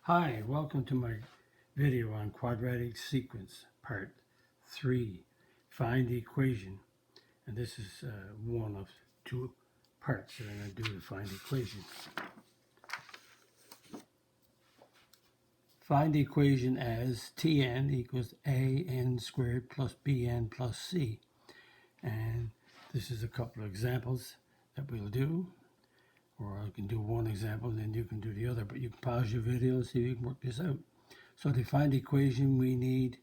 Hi, welcome to my video on quadratic sequence, part 3. Find the equation. And this is one of two parts that I'm going to do to find the equation. Find the equation as Tn equals an squared plus bn plus c. And this is a couple of examples that we'll do. Or I can do one example, and then you can do the other. But you can pause your video and see if you can work this out. So to find the equation, we need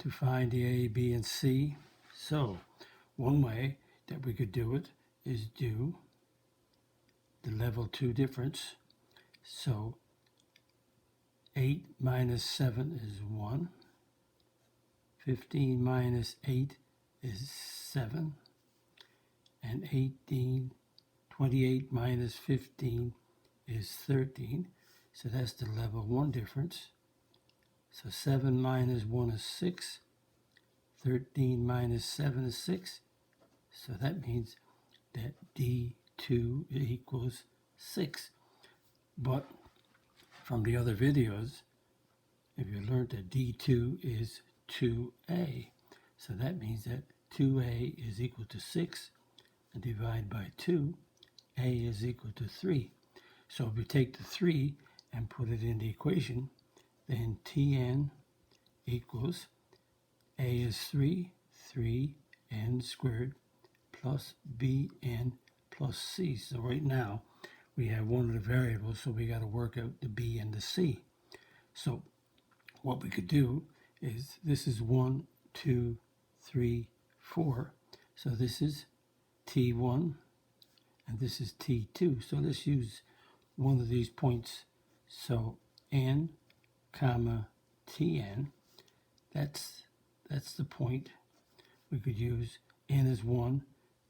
to find the a, b, and c. So one way that we could do it is do the level 2 difference. So 8 minus 7 is 1. 15 minus 8 is 7. And 28 minus 15 is 13. So that's the level 1 difference. So 7 minus 1 is 6. 13 minus 7 is 6. So that means that D2 equals 6. But from the other videos, if you learned that D2 is 2A. So that means that 2A is equal to 6. And divide by 2, A is equal to 3. So if we take the 3 and put it in the equation, then Tn equals A is 3n squared plus bn plus c. So right now we have one of the variables, so we got to work out the b and the c. So what we could do is this is 1, 2, 3, 4. So this is T1 and this is T2. So let's use one of these points. So n comma Tn, that's the point. We could use n is 1,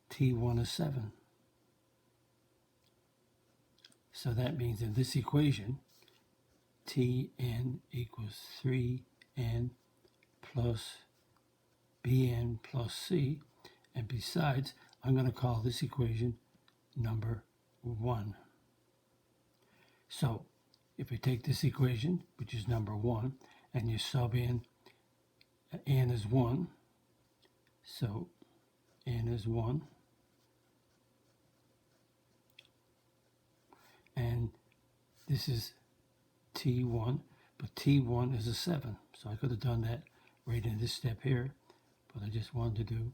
T1 is 7. So that means in this equation, Tn equals 3n plus bn plus c. And besides, I'm going to call this equation number 1. So if we take this equation, which is number 1, and you sub in n is 1, so n is 1, and this is T1, but T1 is a 7. So I could have done that right in this step here, but I just wanted to do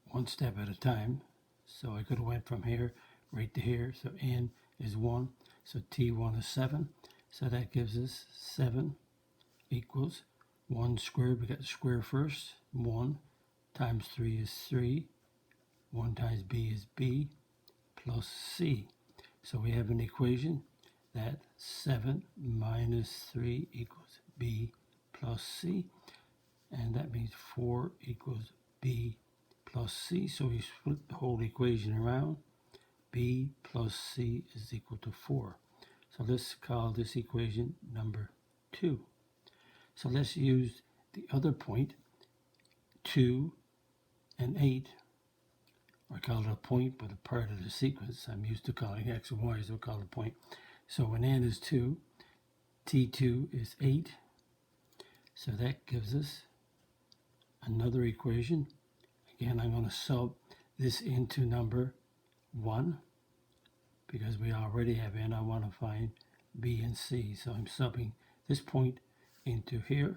one step at a time. So I could have went from here right to here. So n is 1, so T1 is 7. So that gives us 7 equals 1 squared. We got the square first. 1 times 3 is 3. 1 times b is b plus c. So we have an equation that 7 minus 3 equals b plus c. And that means 4 equals b plus c. So we split the whole equation around. B plus c is equal to 4. So let's call this equation number 2. So let's use the other point, 2 and 8. I call it a point, but a part of the sequence. I'm used to calling x and y, so I'll call it a point. So when n is 2, T2 is 8. So that gives us another equation. Again, I'm going to sub this into number 1 because we already have n. I want to find b and c. So I'm subbing this point into here.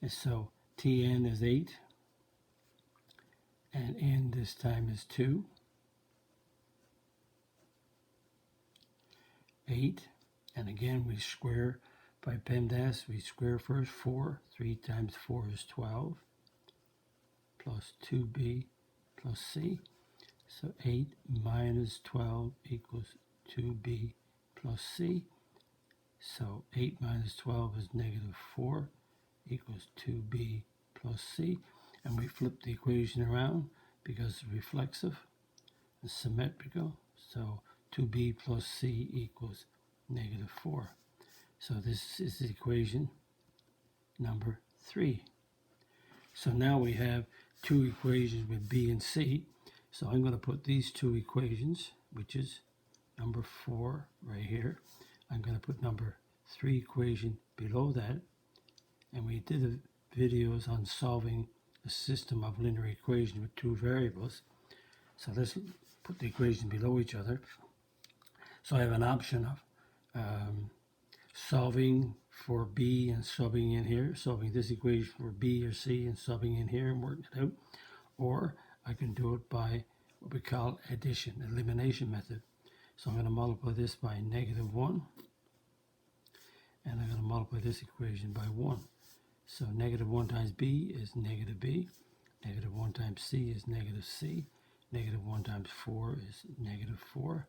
And so Tn is 8. And n this time is 2. 8. And again, we square by PEMDAS. We square first 4. 3 times 4 is 12. Plus 2b plus c. So 8 minus 12 equals 2b plus c. So 8 minus 12 is negative 4 equals 2b plus c. And we flip the equation around because it's reflexive and symmetrical. So 2b plus c equals negative 4. So this is the equation number 3. So now we have two equations with b and c. So I'm going to put these two equations, which is number 4 right here. I'm going to put number 3 equation below that, and we did videos on solving a system of linear equations with 2 variables. So let's put the equations below each other. So I have an option of solving for B and subbing in here, solving this equation for B or C and subbing in here and working it out. Or I can do it by what we call addition, elimination method. So I'm going to multiply this by -1, and I'm going to multiply this equation by 1. So -1 times B is negative B, -1 times C is negative C, -1 times 4 is negative 4,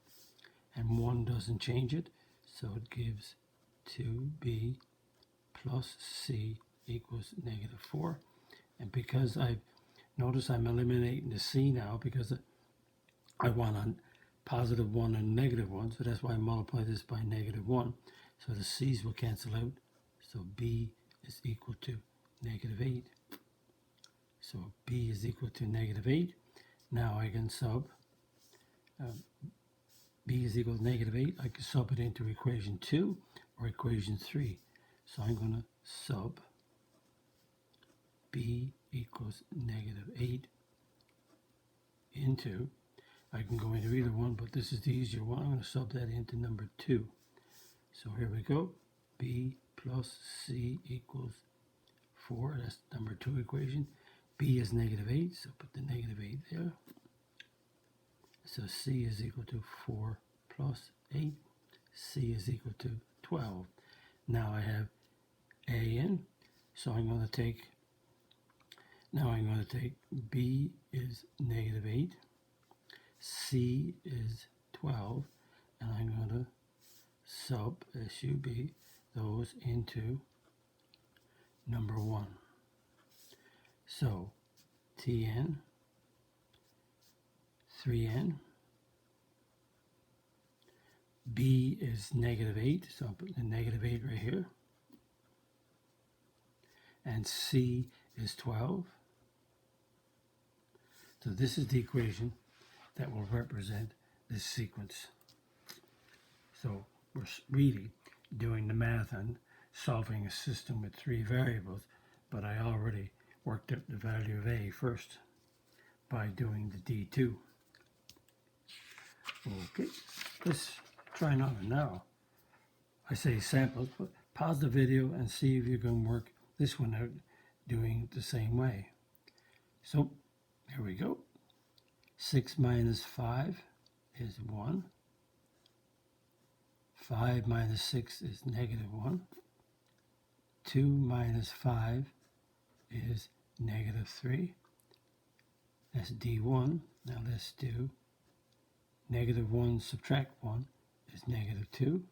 and 1 doesn't change it, so it gives 2B plus C equals negative 4. And because notice I'm eliminating the C now because I want a positive 1 and negative 1, so that's why I multiply this by -1. So the C's will cancel out, so B is equal to -8. So B is equal to -8. Now I can sub B is equal to -8. I can sub it into equation 2 or equation 3. So I'm going to sub B equals -8 into, I can go into either one, but this is the easier one. I'm going to sub that into number 2. So here we go. B plus C equals 4. That's number 2 equation. B is -8, so put the -8 there. So C is equal to 4 plus 8. C is equal to 12. Now I have A in, so I'm going to take B is -8, C is 12, and I'm going to sub SUB those into number 1. So Tn, 3n, B is -8, so I'll put the -8 right here, and C is 12. So this is the equation that will represent this sequence. So we're really doing the math on solving a system with 3 variables, but I already worked out the value of A first by doing the D2. Okay, let's try another now. I say samples, but pause the video and see if you can work this one out doing it the same way. So here we go. 6 minus 5 is 1. 5 minus 6 is -1. 2 minus 5 is -3. That's D1. Now let's do -1 subtract 1 is -2.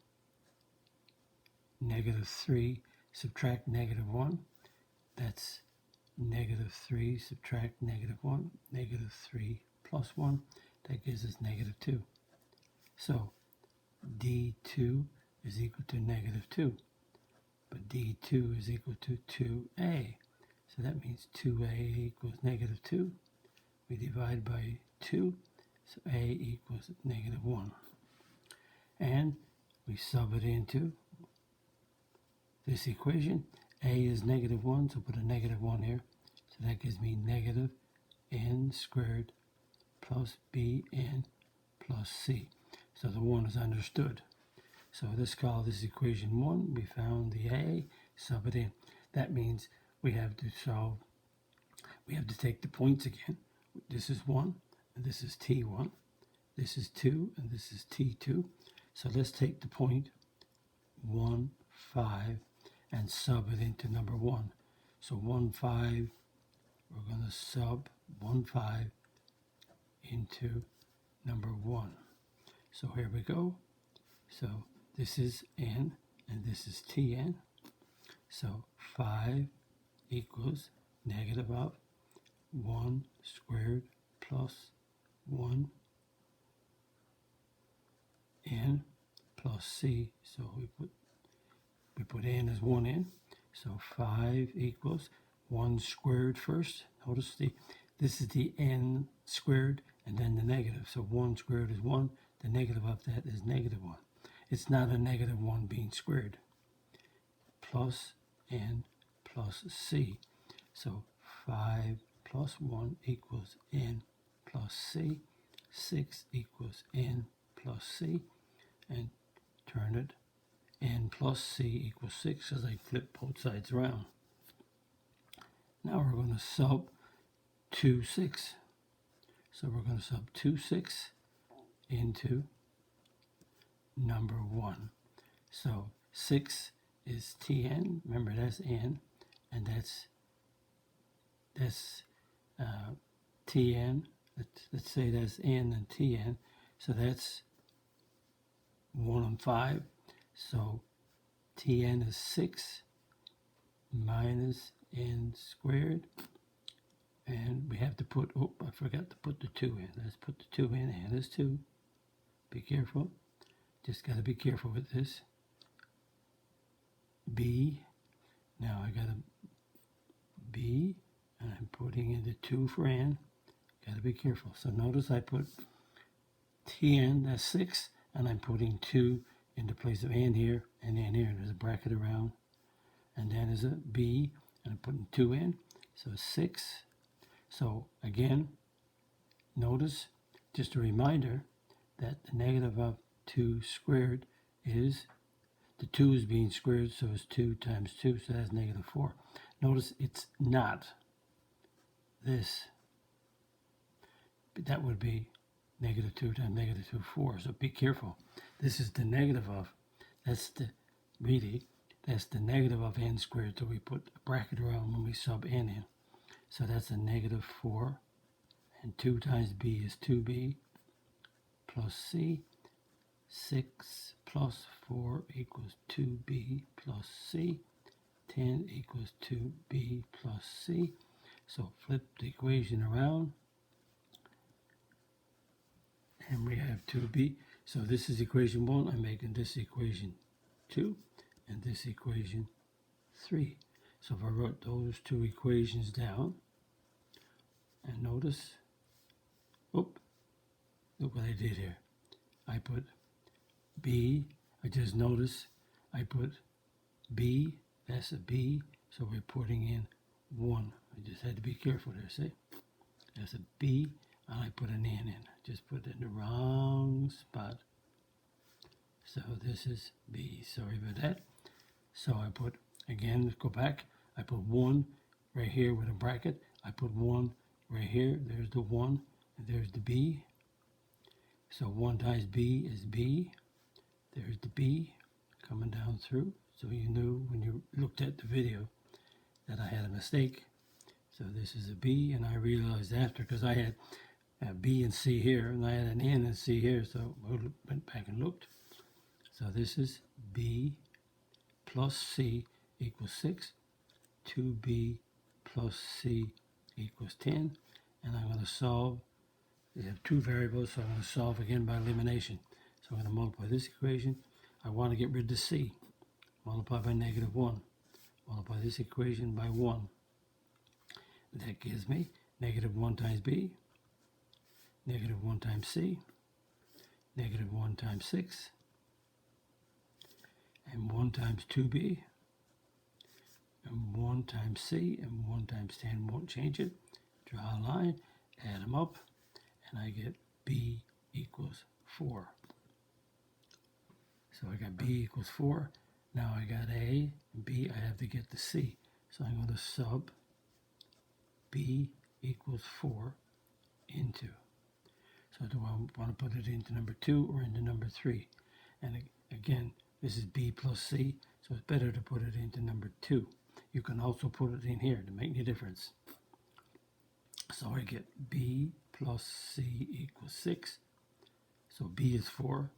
-3 subtract -1, that's -3 subtract -1, -3 plus 1, that gives us -2. So D2 is equal to -2, but D2 is equal to 2A. So that means 2A equals -2. We divide by 2, so A equals -1. And we sub it into this equation. A is -1, so put a -1 here. So that gives me -n squared plus bn plus c. So the 1 is understood. So let's call this equation 1. We found the A, sub it in. That means we have to take the points again. This is 1, and this is T1. This is 2, and this is T2. So let's take the point 1, 5, and sub it into number 1. So 1, 5, we're going to sub 1, 5 into number 1. So here we go. So this is n, and this is Tn. So 5 equals negative of 1 squared plus 1 n plus c. So we put n as 1 in. So 5 equals 1 squared first. Notice this is the n squared and then the negative. So 1 squared is 1. The negative of that is -1. It's not a -1 being squared. plus n plus c. So 5 plus 1 equals n plus c. 6 equals n plus c. And turn it, n plus c equals 6 as I flip both sides around. Now we're going to sub 2, 6. So we're going to sub 2, 6 into number 1. So 6 is Tn, remember that's n, and that's Tn. Let's say that's n and Tn. So that's 1 and 5. So Tn is 6 minus n squared. And we have to put, oh, I forgot to put the 2 in. Let's put the 2 in. N is 2. Be careful. Just got to be careful with this. B. Now I got a B, and I'm putting in the 2 for n. Got to be careful. So notice I put Tn, that's 6, and I'm putting 2 in the place of n here, and n here. There's a bracket around. And then there's a B, and I'm putting 2 in. So 6. So again, notice, just a reminder, that the negative of 2 squared is, the 2 is being squared, so it's 2 times 2, so that's negative 4. Notice it's not this. But that would be negative 2 times negative 2, 4. So be careful. This is the negative of, that's the negative of n squared. So we put a bracket around when we sub n in. So that's a negative 4. And 2 times b is 2b plus c. 6 plus 4 equals 2b plus c. 10 equals 2b plus c. So flip the equation around. And we have 2b. So this is equation 1. I'm making this equation 2 and this equation 3. So if I wrote those two equations down, and notice, look what I did here. I put b, I just noticed I put b, that's a b, so we're putting in 1. I just had to be careful there, see? That's a b, and I put an n in. I just put it in the wrong spot. So this is b, sorry about that. So I put, again, let's go back. I put 1 right here with a bracket. I put 1 right here. There's the 1, and there's the b. So 1 times b is b. There's the b coming down through. So you knew when you looked at the video that I had a mistake. So this is a b, and I realized after, because I had a b and c here, and I had an n and c here, so I went back and looked. So this is b plus c equals 6. 2b plus c equals 10. And I'm going to solve. We have two variables, so I'm going to solve again by elimination. So I'm going to multiply this equation. I want to get rid of c. Multiply by negative 1. Multiply this equation by 1. That gives me negative 1 times b, negative 1 times c, negative 1 times 6, and 1 times 2b, and 1 times c, and 1 times 10 won't change it. Draw a line, add them up, and I get b equals 4. So I got b equals 4. Now I got a, and b, I have to get the c. So I'm going to sub b equals 4 into. So do I want to put it into number 2 or into number 3? And again, this is b plus c, so it's better to put it into number 2. You can also put it in here to make any difference. So I get b plus c equals 6. So b is 4.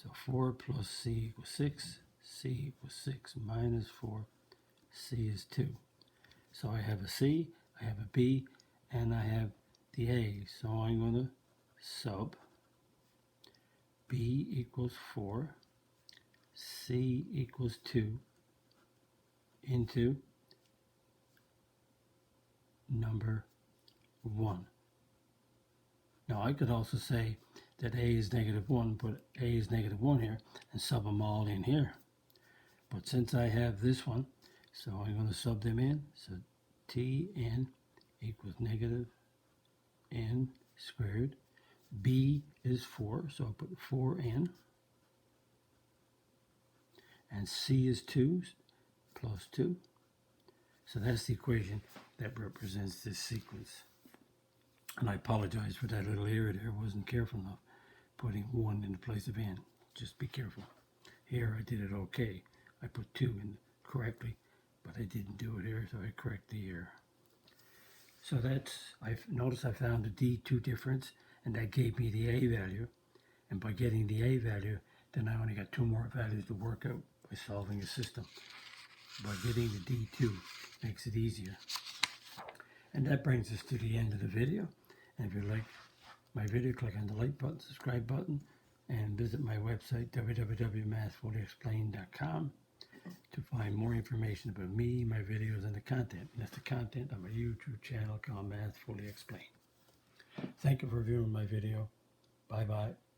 So 4 plus c equals 6. C equals 6 minus 4. C is 2. So I have a c, I have a b, and I have the a. So I'm going to sub b equals 4, c equals 2 into number 1. Now I could also say that a is negative 1, put a is negative 1 here, and sub them all in here. But But since I have this one, so I'm going to sub them in. So Tn equals negative n squared. B is 4, so I'll put 4n. And C is 2 plus 2. So that's the equation that represents this sequence. And I apologize for that little error there. I wasn't careful enough putting 1 in the place of n. Just be careful. Here I did it okay. I put 2 in correctly, but I didn't do it here, so I correct the error. So that's, I've noticed I found the D2 difference, and that gave me the A value. And by getting the A value, then I only got 2 more values to work out by solving the system. By getting the D2 makes it easier. And that brings us to the end of the video. And if you like my video, click on the like button, subscribe button, and visit my website, www.mathfullyexplained.com, to find more information about me, my videos, and the content. And that's the content of my YouTube channel called Math Fully Explained. Thank you for viewing my video. Bye-bye.